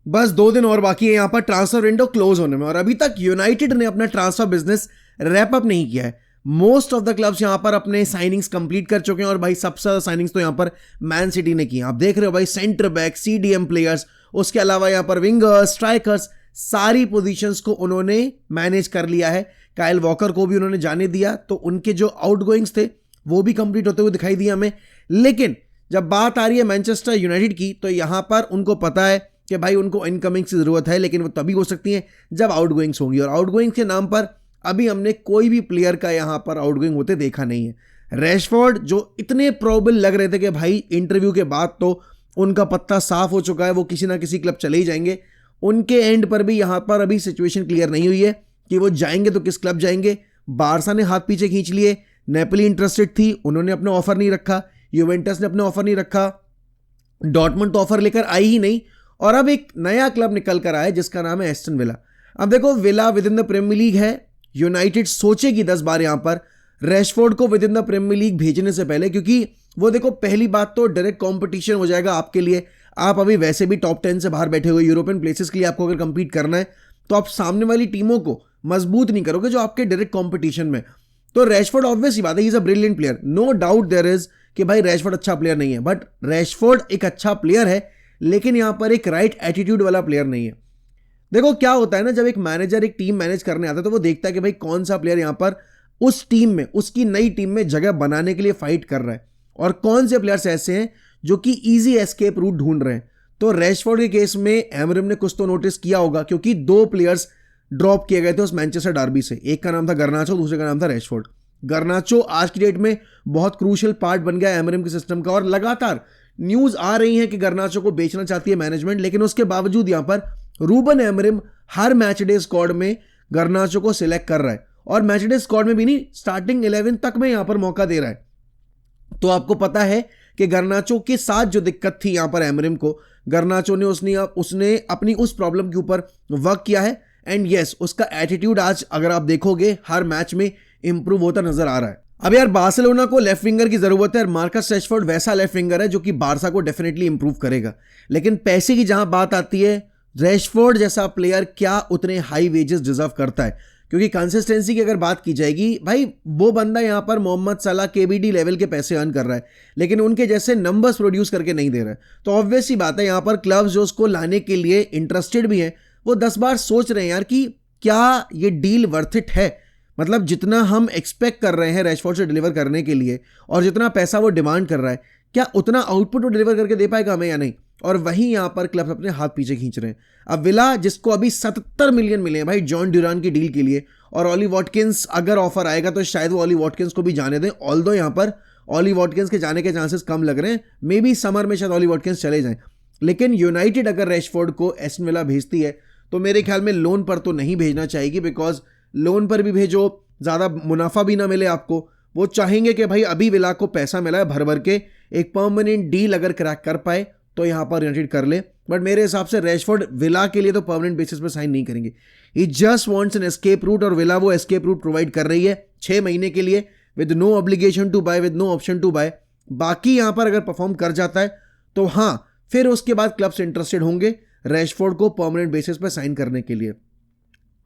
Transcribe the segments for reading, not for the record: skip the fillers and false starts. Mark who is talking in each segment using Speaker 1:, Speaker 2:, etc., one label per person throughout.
Speaker 1: बस 2 दिन और बाकी है यहाँ पर ट्रांसफर विंडो क्लोज होने में, और अभी तक यूनाइटेड ने अपना ट्रांसफर बिजनेस रैप अप नहीं किया है। मोस्ट ऑफ द क्लब्स यहाँ पर अपने साइनिंग्स कंप्लीट कर चुके हैं, और भाई सबसे ज्यादा साइनिंग्स तो यहाँ पर मैन सिटी ने की। आप देख रहे हो भाई, सेंटर बैक, सीडीएम प्लेयर्स, उसके अलावा यहाँ पर विंगर्स, स्ट्राइकर्स, सारी पोजीशंस को उन्होंने मैनेज कर लिया है। काइल वॉकर को भी उन्होंने जाने दिया, तो उनके जो आउटगोइंग्स थे वो भी कंप्लीट होते हुए दिखाई दिया हमें। लेकिन जब बात आ रही है मैनचेस्टर यूनाइटेड की, तो यहां पर उनको पता है कि भाई उनको इनकमिंग्स की जरूरत है, लेकिन वो तभी हो सकती है जब आउटगोइंग्स होंगी, और आउटगोइंग्स के नाम पर अभी हमने कोई भी प्लेयर का यहां पर आउटगोइंग होते देखा नहीं है। रैशफोर्ड जो इतने प्रोबेबल लग रहे थे कि भाई इंटरव्यू के बाद तो उनका पत्ता साफ हो चुका है, वो किसी ना किसी क्लब चले ही जाएंगे, उनके एंड पर भी यहां पर अभी सिचुएशन क्लियर नहीं हुई है कि वो जाएंगे तो किस क्लब जाएंगे। बारसा ने हाथ पीछे खींच लिए, नेपोली इंटरेस्टेड थी, उन्होंने अपना ऑफर नहीं रखा, यूवेंटस ने अपना ऑफर नहीं रखा, डॉर्टमुंड तो ऑफर लेकर आई ही नहीं, और अब एक नया क्लब निकल कर आया जिसका नाम है एस्टन विला। अब देखो, Villa within the Premier League है, यूनाइटेड सोचेगी 10 बार यहां पर रैशफोर्ड को within the Premier League भेजने से पहले, क्योंकि वो देखो पहली बात तो डायरेक्ट कंपटीशन हो जाएगा आपके लिए। आप अभी वैसे भी टॉप 10 से बाहर बैठे हुए, यूरोपियन प्लेसेस के लिए आपको अगर कंपीट करना है तो आप सामने वाली टीमों को मजबूत नहीं करोगे जो आपके डायरेक्ट कंपटीशन में। तो रैशफोर्ड ऑब्वियस ही बात है, he is a brilliant player, no doubt there is कि भाई रैशफोर्ड अच्छा प्लेयर नहीं है, बट रैशफोर्ड एक अच्छा प्लेयर है, लेकिन यहां पर एक राइट एटीट्यूड वाला प्लेयर नहीं है। देखो क्या होता है ना, जब एक मैनेजर एक टीम मैनेज करने आता है तो वो देखता है कि भाई कौन सा प्लेयर यहां पर उस टीम में, उसकी नई टीम में जगह बनाने के लिए फाइट कर रहा है, और कौन से प्लेयर्स ऐसे हैं जो कि इजी एस्केप रूट ढूंढ रहे हैं। तो रैशफोर्ड के केस में एमरिम ने कुछ तो नोटिस किया होगा, क्योंकि 2 प्लेयर्स ड्रॉप किए गए थे उस मैनचेस्टर डार्बी से, एक का नाम था गर्नाचो, दूसरे का नाम था रैशफोर्ड। गर्नाचो आज की डेट में बहुत क्रूशियल पार्ट बन गया एमरिम के सिस्टम का, और लगातार न्यूज आ रही है कि गर्नाचो को बेचना चाहती है मैनेजमेंट, लेकिन उसके बावजूद यहां पर रूबन एमरिम हर मैच डे स्क्वाड में गर्नाचो को सिलेक्ट कर रहा है, और मैच डे स्क्वाड में भी नहीं, स्टार्टिंग 11 तक में यहां पर मौका दे रहा है। तो आपको पता है कि गर्नाचो के साथ जो दिक्कत थी यहां पर एमरिम को, गर्नाचो ने उसने अपनी उस प्रॉब्लम के ऊपर वर्क किया है, एंड यस उसका एटीट्यूड आज अगर आप देखोगे हर मैच में इंप्रूव होता नजर आ रहा है। अब यार बार्सिलोना को लेफ्ट विंगर की जरूरत है, और मार्कस रैशफोर्ड वैसा लेफ्ट विंगर है जो कि बारसा को डेफिनेटली इंप्रूव करेगा, लेकिन पैसे की जहां बात आती है, रैशफोर्ड जैसा प्लेयर क्या उतने हाई वेजेस डिजर्व करता है? क्योंकि कंसिस्टेंसी की अगर बात की जाएगी, भाई वो बंदा यहां पर मोहम्मद सलाह केबीडी लेवल के पैसे अर्न कर रहा है, लेकिन उनके जैसे नंबर्स प्रोड्यूस करके नहीं दे रहा है। तो ऑब्वियस ही बात है, यहां पर क्लब्स जो उसको लाने के लिए इंटरेस्टेड भी हैं, वो 10 बार सोच रहे हैं यार कि क्या ये डील वर्थ इट है। मतलब जितना हम एक्सपेक्ट कर रहे हैं रैशफोर्ड से डिलीवर करने के लिए, और जितना पैसा वो डिमांड कर रहा है, क्या उतना आउटपुट वो डिलीवर करके दे पाएगा हमें या नहीं। और वहीं यहां पर क्लब्स अपने हाथ पीछे खींच रहे हैं। अब विला, जिसको अभी 77 मिलियन मिले हैं भाई जॉन ड्यूरान की डील के लिए, और ऑली वॉटकिंस अगर ऑफर आएगा तो शायद वो ऑली वॉटकिंस को भी जाने दें, ऑल्दो यहां पर ऑली वॉटकिंस के जाने के चांसेस कम लग रहे हैं, मे बी समर में शायद ऑली वॉटकिंस चले जाएं। लेकिन यूनाइटेड अगर रैशफोर्ड को एस्टन विला भेजती है तो मेरे ख्याल में लोन पर तो नहीं भेजना चाहेगी, बिकॉज लोन पर भी भेजो, ज़्यादा मुनाफा भी ना मिले आपको। वो चाहेंगे कि भाई अभी विला को पैसा मिला है भर भर के, एक परमानेंट डील अगर क्रैक कर पाए तो यहां पर यूनाइटेड कर ले। बट मेरे हिसाब से रैशफोर्ड विला के लिए तो परमानेंट बेसिस पर साइन नहीं करेंगे। He just wants an escape route, और विला वो एस्केप रूट प्रोवाइड कर रही है 6 महीने के लिए, with no obligation to buy, with no option to buy. बाकी यहां पर अगर परफॉर्म कर जाता है तो हाँ, फिर उसके बाद क्लब्स इंटरेस्टेड होंगे रैशफोर्ड को परमानेंट बेसिस पर साइन करने के लिए।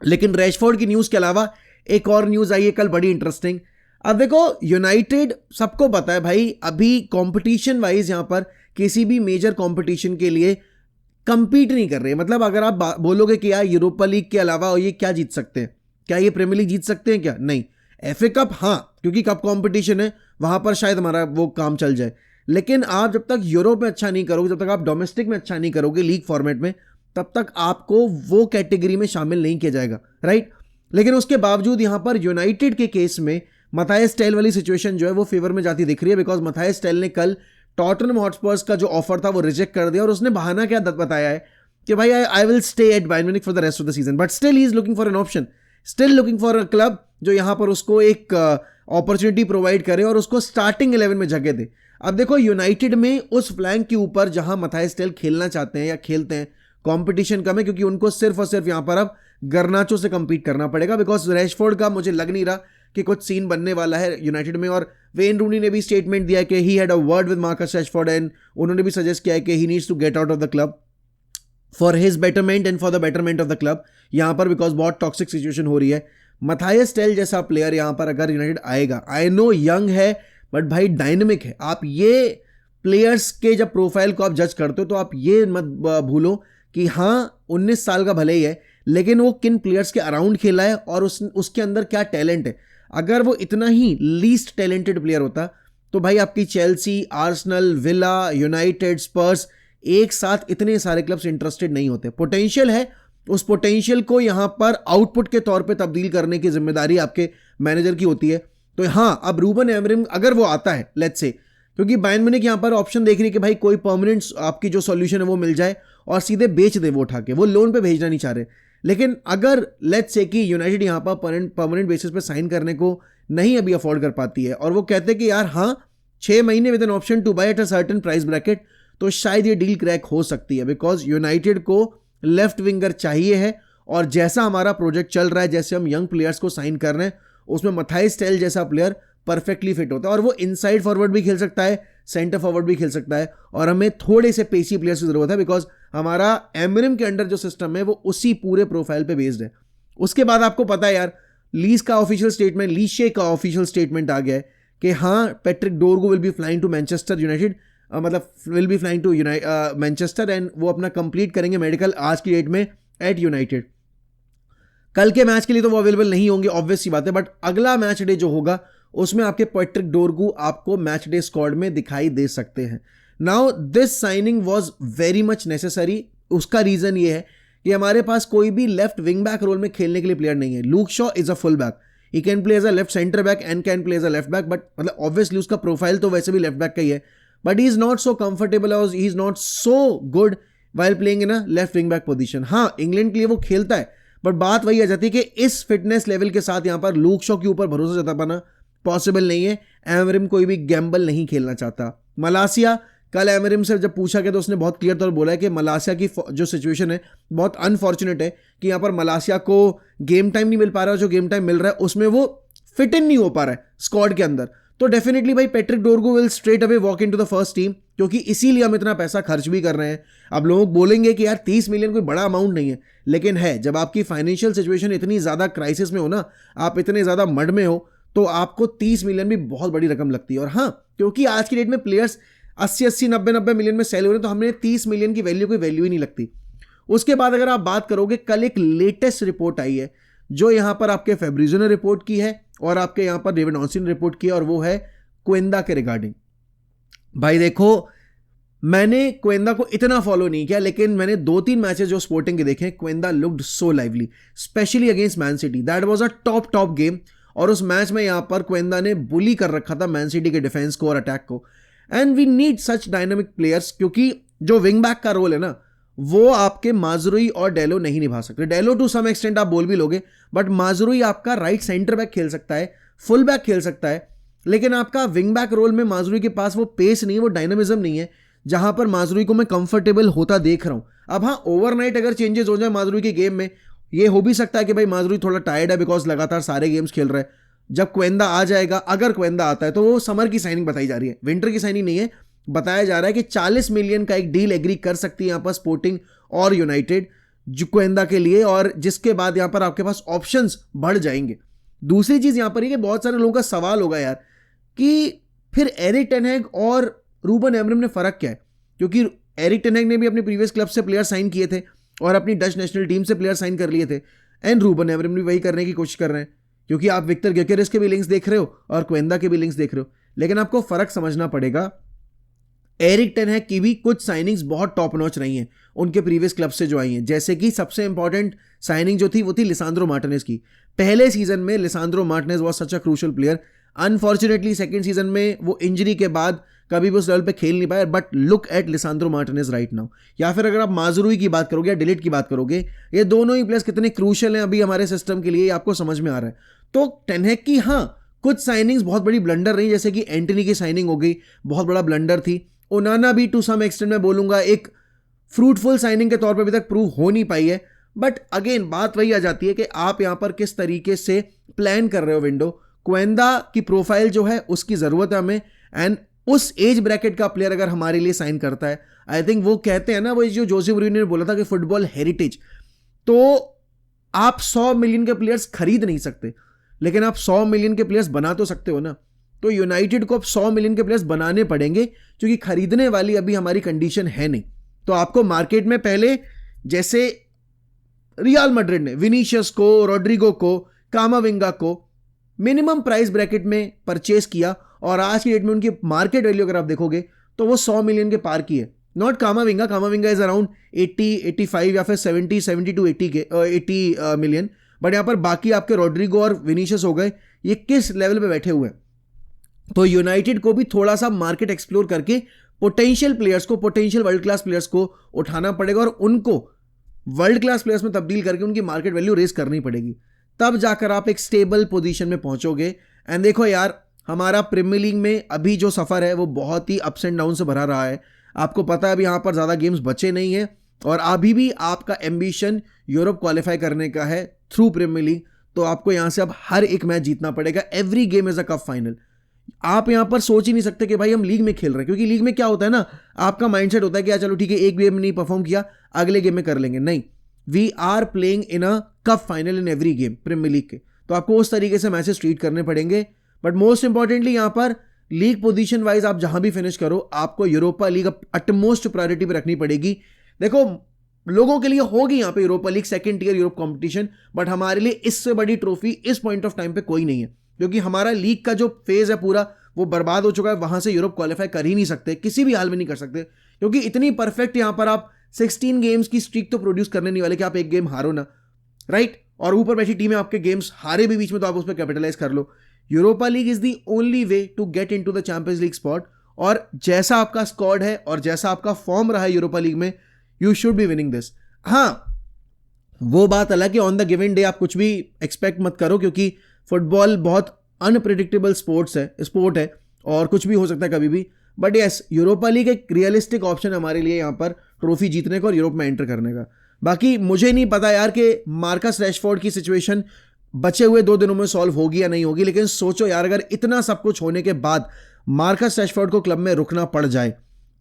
Speaker 1: लेकिन रैशफोर्ड की न्यूज के अलावा एक और न्यूज आई है कल, बड़ी इंटरेस्टिंग। अब देखो, यूनाइटेड सबको पता है भाई अभी कंपटीशन वाइज यहां पर किसी भी मेजर कंपटीशन के लिए कंपीट नहीं कर रहे। मतलब अगर आप बोलोगे कि यार यूरोपा लीग के अलावा ये क्या जीत सकते हैं, क्या ये प्रीमियर लीग जीत सकते हैं क्या? नहीं। एफए कप हाँ, क्योंकि कप कंपटीशन है, वहां पर शायद हमारा वो काम चल जाए। लेकिन आप जब तक यूरोप में अच्छा नहीं करोगे, जब तक आप डोमेस्टिक में अच्छा नहीं करोगे लीग फॉर्मेट में, तब तक आपको वो कैटेगरी में शामिल नहीं किया जाएगा, राइट। लेकिन उसके बावजूद यहां पर यूनाइटेड के केस में मथायस टेल वाली सिचुएशन जो है वो फेवर में जाती दिख रही है, बिकॉज मथायस टेल ने कल टॉटनहम हॉटस्पर्स का जो ऑफर था वो रिजेक्ट कर दिया, और उसने बहाना क्या बताया है कि भाई I will stay at Bayern Munich for the rest of the season, but still he is looking for an option, still looking for a club जो यहां पर उसको एक अपॉर्चुनिटी प्रोवाइड करे और उसको स्टार्टिंग 11 में जगह दे। अब देखो, यूनाइटेड में उस फ्लैंक के ऊपर जहां मथायस टेल खेलना चाहते हैं या खेलते हैं, कंपटीशन कम है, क्योंकि उनको सिर्फ और सिर्फ यहां पर अब गर्नाचो से कंपीट करना पड़ेगा, बिकॉज रैशफोर्ड का मुझे लग नहीं रहा कि कुछ सीन बनने वाला है यूनाइटेड में। और वेन रूनी ने भी स्टेटमेंट दिया कि he had a word with Marcus Rashford, and उन्होंने भी सजेस्ट किया है कि he needs to get out of the club. For his betterment and for the betterment of the club यहाँ पर, बिकॉज बहुत टॉक्सिक सिचुएशन हो रही है। मथायस टेल जैसा प्लेयर यहाँ पर अगर यूनाइटेड आएगा, आई नो यंग है बट भाई डायनेमिक है। आप ये प्लेयर्स के जब प्रोफाइल को आप जज करते हो तो आप ये मत भूलो कि हाँ 19 साल का भले ही है, लेकिन वो किन प्लेयर्स के अराउंड खेला है और उसके अंदर क्या टैलेंट है। अगर वो इतना ही लीस्ट टैलेंटेड प्लेयर होता तो भाई आपकी चेल्सी, आर्सेनल, विला, यूनाइटेड, स्पर्स एक साथ इतने सारे क्लब्स इंटरेस्टेड नहीं होते। पोटेंशियल है, उस पोटेंशियल को यहां पर आउटपुट के तौर पे तब्दील करने की जिम्मेदारी आपके मैनेजर की होती है। तो हाँ, अब रूबन एमरिम अगर वो आता है लेट्स से, क्योंकि बायर्न म्यूनिख यहां पर ऑप्शन देख रही है कि भाई कोई परमानेंट आपकी जो सॉल्यूशन है वो मिल जाए और सीधे बेच दे वो उठा के, वो लोन पे भेजना नहीं चाह रहे। लेकिन अगर लेट्स से कि यूनाइटेड यहां पर परमानेंट बेसिस पे साइन करने को नहीं अभी अफोर्ड कर पाती है और वो कहते हैं कि यार हाँ 6 महीने with an option to buy at a certain price bracket, तो शायद ये डील क्रैक हो सकती है। बिकॉज यूनाइटेड को लेफ्ट विंगर चाहिए है और जैसा हमारा प्रोजेक्ट चल रहा है, जैसे हम यंग प्लेयर्स को साइन कर रहे हैं, उसमें मथाइस टेल जैसा प्लेयर परफेक्टली फिट होता है और वो इनसाइड फॉरवर्ड भी खेल सकता है, सेंटर फॉरवर्ड भी खेल सकता है और हमें थोड़े से पेसी प्लेयर्स की जरूरत है बिकॉज हमारा एमरिम के अंडर जो सिस्टम है वो उसी पूरे प्रोफाइल पे बेस्ड है। उसके बाद आपको पता है यार, लीज का ऑफिशियल स्टेटमेंट, लीशे का ऑफिशियल स्टेटमेंट आ गया है कि हाँ Patrick Dorgu will be flying to Manchester United, मतलब will be flying to Manchester and वो अपना कंप्लीट करेंगे मेडिकल आज की डेट में एट यूनाइटेड। कल के मैच के लिए तो वो अवेलेबल नहीं होंगे, ऑब्वियस सी बात है, बट अगला मैच डे जो होगा उसमें आपके पैट्रिक डोरगू आपको मैच डे स्क्वाड में दिखाई दे सकते हैं। Now this signing was very much necessary. उसका रीजन ये है कि हमारे पास कोई भी लेफ्ट विंग बैक रोल में खेलने के लिए प्लेयर नहीं है। Luke Shaw is a full back, he can play as a left centre back and can play as a left back, but मतलब ऑब्वियसली उसका प्रोफाइल तो वैसे भी लेफ्ट बैक का ही है, but he is not so comfortable और he is not so good while playing in a left wing back position. हाँ, इंग्लैंड के लिए वो खेलता है, बट बात वही आ जाती है कि इस फिटनेस लेवल के साथ यहां पर लूक शॉ के ऊपर भरोसा जता पाना पॉसिबल नहीं है। एमरिम कोई भी गैम्बल नहीं खेलना चाहता। मलासिया, कल एमरिम से जब पूछा गया तो उसने बहुत क्लियर तौर बोला है कि मलासिया की जो सिचुएशन है बहुत अनफॉर्चुनेट है कि यहाँ पर मलासिया को गेम टाइम नहीं मिल पा रहा है, जो गेम टाइम मिल रहा है उसमें वो फिट इन नहीं हो पा रहा है स्क्वाड के अंदर। तो डेफिनेटली भाई Patrick Dorgu will straight away walk into the first team, क्योंकि इसीलिए हम इतना पैसा खर्च भी कर रहे हैं। अब लोग बोलेंगे कि यार 30 मिलियन कोई बड़ा अमाउंट नहीं है, लेकिन है। जब आपकी फाइनेंशियल सिचुएशन इतनी ज्यादा क्राइसिस में हो ना, आप इतने ज्यादा मड में हो, तो आपको 30 मिलियन भी बहुत बड़ी रकम लगती है। और हाँ, क्योंकि आज की डेट में प्लेयर्स 80-80, 90-90 मिलियन में सेल हो रहे हैं, तो हमें 30 मिलियन की वैल्यू कोई वैल्यू ही नहीं लगती। उसके बाद अगर आप बात करोगे, कल एक लेटेस्ट रिपोर्ट आई है जो यहां पर आपके फैब्रिजो ने रिपोर्ट की है और आपके यहां पर डेविड ऑन्सी ने रिपोर्ट की है, और वो है क्वेंदा के रिगार्डिंग। भाई देखो, मैंने क्वेंदा को इतना फॉलो नहीं किया, लेकिन मैंने 2-3 मैचेस जो स्पोर्टिंग के देखे, Quenda looked so lively, specially against Man City. That was a top game, और उस मैच में यहां पर क्वेंदा ने बुली कर रखा था मैन सिटी के डिफेंस को और अटैक को। And we need such dynamic players, क्योंकि जो विंग बैक का रोल है ना, वो आपके माजरुई और डेलो नहीं निभा सकते। डेलो टू सम एक्सटेंट आप बोल भी लोगे, बट माजरुई आपका राइट सेंटर बैक खेल सकता है, फुल बैक खेल सकता है, लेकिन आपका विंग बैक रोल में माजरुई के पास वो पेस नहीं है, वो डायनामिज्म नहीं है, जहां पर माजरुई को मैं कंफर्टेबल होता देख रहा हूं। अब हाँ, ओवरनाइट अगर चेंजेस हो जाए माजरुई के गेम में, ये हो भी सकता है कि भाई माजरुई थोड़ा टायर्ड है बिकॉज लगातार सारे गेम्स खेल रहा है। जब क्वेंदा आ जाएगा, अगर क्वेंदा आता है, तो वो समर की साइनिंग बताई जा रही है, विंटर की साइनिंग नहीं है। बताया जा रहा है कि 40 मिलियन का एक डील एग्री कर सकती है यहां पर स्पोर्टिंग और यूनाइटेड क्वेंदा के लिए, और जिसके बाद यहां पर आपके पास ऑप्शंस बढ़ जाएंगे। दूसरी चीज यहां पर है कि बहुत सारे लोगों का सवाल होगा यार कि फिर एरिक टेन हैग और रूबन एमरिम ने फर्क क्या है, क्योंकि एरिक टेन हैग ने भी अपने प्रीवियस क्लब से प्लेयर साइन किए थे और अपनी डच नेशनल टीम से प्लेयर साइन कर लिए थे, एंड रूबन एमरिम भी वही करने की कोशिश कर रहे हैं, क्योंकि आप विक्टर ग्योकेरेस के भी लिंक्स देख रहे हो और क्वेंदा के भी लिंक्स देख रहे हो। लेकिन आपको फर्क समझना पड़ेगा, एरिक टेन हैग की भी कुछ साइनिंग्स बहुत टॉप नॉच रही हैं उनके प्रीवियस क्लब से जो आई हैं। जैसे कि सबसे इंपॉर्टेंट साइनिंग जो थी वो थी लिसांद्रो मार्टिनेज की। पहले सीजन में लिसांद्रो Martinez was such a crucial player. Unfortunately second season में वो इंजरी के बाद कभी भी उस लेवल पे खेल नहीं पाया, but look at लिसांद्रो Martinez right now. या फिर अगर आप माजरुई की बात करोगे या डिलीट की बात करोगे, ये दोनों ही प्लेयर्स कितने क्रूशियल हैं अभी हमारे सिस्टम के लिए, आपको समझ में आ रहा है। तो टेन हैग की हाँ कुछ साइनिंग्स बहुत बड़ी ब्लंडर रही, जैसे कि एंटनी की साइनिंग हो गई, बहुत बड़ा ब्लंडर थी। ओनाना भी टू सम एक्सटेंट में बोलूंगा एक फ्रूटफुल साइनिंग के तौर पर अभी तक प्रूव हो नहीं पाई है, बट अगेन बात वही आ जाती है कि आप यहां पर किस तरीके से प्लान कर रहे हो विंडो। क्वेंदा की प्रोफाइल जो है उसकी जरूरत है हमें, एंड उस एज ब्रैकेट का प्लेयर अगर हमारे लिए साइन करता है, आई थिंक वो कहते हैं ना, वो जो जोसे मूरिन्हो ने बोला था कि फुटबॉल हेरिटेज, तो आप 100 मिलियन के प्लेयर्स खरीद नहीं सकते, लेकिन आप 100 मिलियन के प्लेयर्स बना तो सकते हो ना। तो यूनाइटेड को अब 100 मिलियन के प्लेयर्स बनाने पड़ेंगे, क्योंकि खरीदने वाली अभी हमारी कंडीशन है नहीं। तो आपको मार्केट में पहले जैसे रियल मैड्रिड ने विनीशियस को, रोड्रिगो को, कामाविंगा को मिनिमम प्राइस ब्रैकेट में परचेस किया, और आज की डेट में उनकी मार्केट वैल्यू अगर आप देखोगे तो वो 100 मिलियन के पार की है। नॉट कामाविंगा इज अराउंड 80, 85 या फिर 70, 70 टू 80 मिलियन, बट यहां पर बाकी आपके रोड्रिगो और विनीशियस हो गए, ये किस लेवल पे बैठे हुए हैं। तो यूनाइटेड को भी थोड़ा सा मार्केट एक्सप्लोर करके पोटेंशियल प्लेयर्स को, पोटेंशियल वर्ल्ड क्लास प्लेयर्स को उठाना पड़ेगा, और उनको वर्ल्ड क्लास प्लेयर्स में तब्दील करके उनकी मार्केट वैल्यू रेज करनी पड़ेगी। तब जाकर आप एक स्टेबल पोजीशन में पहुंचोगे। एंड देखो यार, हमारा प्रीमियर लीग में अभी जो सफर है वो बहुत ही अप्स एंड डाउन से भरा रहा है। आपको पता है अभी यहां पर ज्यादा गेम्स बचे नहीं है, और अभी भी आपका एम्बिशन यूरोप क्वालिफाई करने का है थ्रू प्रीमियर लीग। तो आपको यहां से अब हर एक मैच जीतना पड़ेगा। Every game is a cup final. आप यहां पर सोच ही नहीं सकते कि भाई हम लीग में खेल रहे हैं, क्योंकि लीग में क्या होता है ना, आपका माइंडसेट होता है कि चलो ठीक है, एक गेम नहीं परफॉर्म किया, अगले गेम में कर लेंगे। नहीं, we are playing in a cup final in every game Premier League के। तो आपको उस तरीके से मैचेस ट्रीट करने पड़ेंगे। बट मोस्ट इंपॉर्टेंटली यहां पर लीग पोजीशन वाइज आप जहां भी फिनिश करो, आपको यूरोपा लीग अटमोस्ट प्रायोरिटी पे रखनी पड़ेगी। देखो, लोगों के लिए होगी यहां पे Europa League second tier Europe competition, but हमारे लिए इससे बड़ी ट्रॉफी इस पॉइंट ऑफ टाइम पे कोई नहीं है, क्योंकि हमारा लीग का जो फेज है पूरा वो बर्बाद हो चुका है। वहां से यूरोप क्वालिफाई कर ही नहीं सकते, किसी भी हाल में नहीं कर सकते, क्योंकि इतनी परफेक्ट यहां पर आप 16 गेम्स की स्ट्रीक तो प्रोड्यूस करने नहीं वाले कि आप एक गेम हारो ना, राइट। और ऊपर बैठी टीमें आपके गेम्स हारे भी बीच में, तो आप उस पर कैपिटलाइज कर लो। Europa League is the only way to get into the Champions League spot, और जैसा आपका स्क्वाड है और जैसा आपका फॉर्म रहा है यूरोपा लीग में, you should be winning this. हाँ, वो बात अलग है, ऑन द गिवन डे आप कुछ भी एक्सपेक्ट मत करो, क्योंकि फुटबॉल बहुत अनप्रिडिक्टेबल स्पोर्ट है और कुछ भी हो सकता है कभी भी। बट यस, यूरोपा लीग एक रियलिस्टिक ऑप्शन हमारे लिए यहाँ पर ट्रॉफी जीतने का और यूरोप में एंटर करने का। बाकी मुझे नहीं पता यार कि मार्कस रैशफोर्ड की सिचुएशन बचे हुए 2 दिनों में सॉल्व होगी या नहीं होगी, लेकिन सोचो यार, अगर इतना सब कुछ होने के बाद मार्कस रैशफोर्ड को क्लब में रुकना पड़ जाए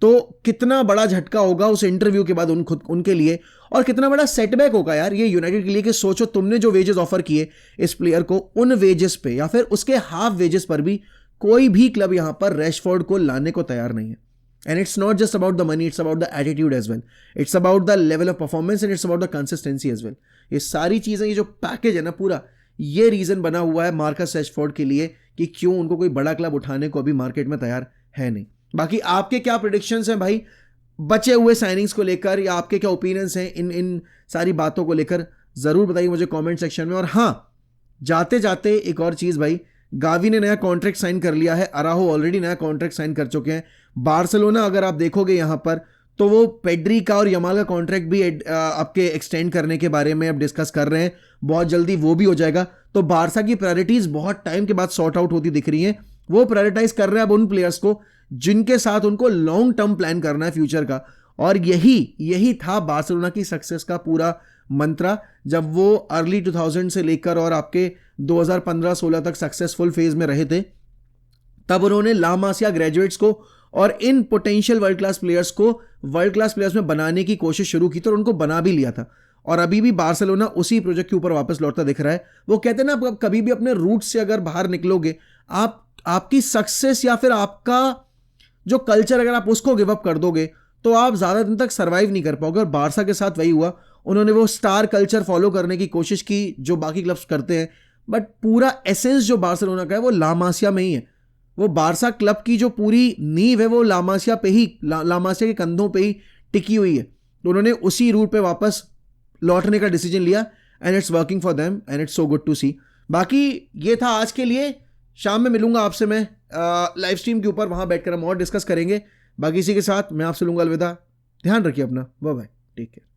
Speaker 1: तो कितना बड़ा झटका होगा उस इंटरव्यू के बाद उनके लिए, और कितना बड़ा सेटबैक होगा यार ये यूनाइटेड के लिए। कि सोचो, तुमने जो वेजेस ऑफर किए इस प्लेयर को, उन वेजेस पे या फिर उसके हाफ वेजेस पर भी कोई भी क्लब यहां पर रैशफोर्ड को लाने को तैयार नहीं है। And it's not just about the money, it's about the attitude as well, it's about the level of performance, and it's about the consistency as well. ये सारी चीजें, ये जो पैकेज है ना पूरा, ये रीजन बना हुआ है मार्कस रैशफोर्ड के लिए कि क्यों उनको कोई बड़ा क्लब उठाने को अभी मार्केट में तैयार है नहीं। बाकी आपके क्या प्रेडिक्शंस हैं भाई बचे हुए साइनिंग्स को लेकर, या आपके क्या ओपिनियंस हैं इन सारी बातों को लेकर, जरूर बताइए मुझे कमेंट सेक्शन में। और हाँ, जाते जाते एक और चीज भाई, गावी ने नया कॉन्ट्रैक्ट साइन कर लिया है, अराहो ऑलरेडी नया कॉन्ट्रैक्ट साइन कर चुके हैं। बार्सिलोना अगर आप देखोगे यहां पर, तो वो पेड्री का और यमाल का कॉन्ट्रैक्ट भी आपके एक्सटेंड करने के बारे में अब डिस्कस कर रहे हैं, बहुत जल्दी वो भी हो जाएगा। तो बारसा की प्रायोरिटीज बहुत टाइम के बाद सॉर्ट आउट होती दिख रही हैं। वो प्रायोरिटाइज कर रहे हैं अब उन प्लेयर्स को जिनके साथ उनको लॉन्ग टर्म प्लान करना है फ्यूचर का। और यही था बार्सिलोना की सक्सेस का पूरा मंत्रा, जब वो अर्ली 2000 से लेकर और आपके 2015-16 तक सक्सेसफुल फेज में रहे थे। तब उन्होंने ला मासिया ग्रेजुएट्स को और in potential world class players को वर्ल्ड क्लास प्लेयर्स में बनाने की कोशिश शुरू की, तो उनको बना भी लिया था। और अभी भी बार्सिलोना उसी प्रोजेक्ट के ऊपर वापस लौटता दिख रहा है। वो कहते हैं ना, आप कभी भी अपने रूट से अगर बाहर निकलोगे, आपकी सक्सेस या फिर आपका जो कल्चर अगर आप उसको गिव अप कर दोगे, तो आप ज्यादा दिन तक सर्वाइव नहीं कर पाओगे। और बारसा के साथ वही हुआ, उन्होंने वो स्टार कल्चर फॉलो करने की कोशिश की जो बाकी क्लब्स करते हैं, बट पूरा एसेंस जो बार्सिलोना का है वो ला मासिया में ही है। वो बारसा क्लब की जो पूरी नींव है वो ला मासिया पे ही, ला मासिया के कंधों पे ही टिकी हुई है। तो उन्होंने उसी रूट पे वापस लौटने का डिसीजन लिया, and it's working for them, and it's so good to see. बाकी ये था आज के लिए। शाम में मिलूंगा आपसे मैं लाइव स्ट्रीम के ऊपर, वहां बैठकर हम और डिस्कस करेंगे। बाकी इसी के साथ मैं आपसे लूंगा अलविदा। ध्यान रखिए अपना, बाय बाय, टेक केयर।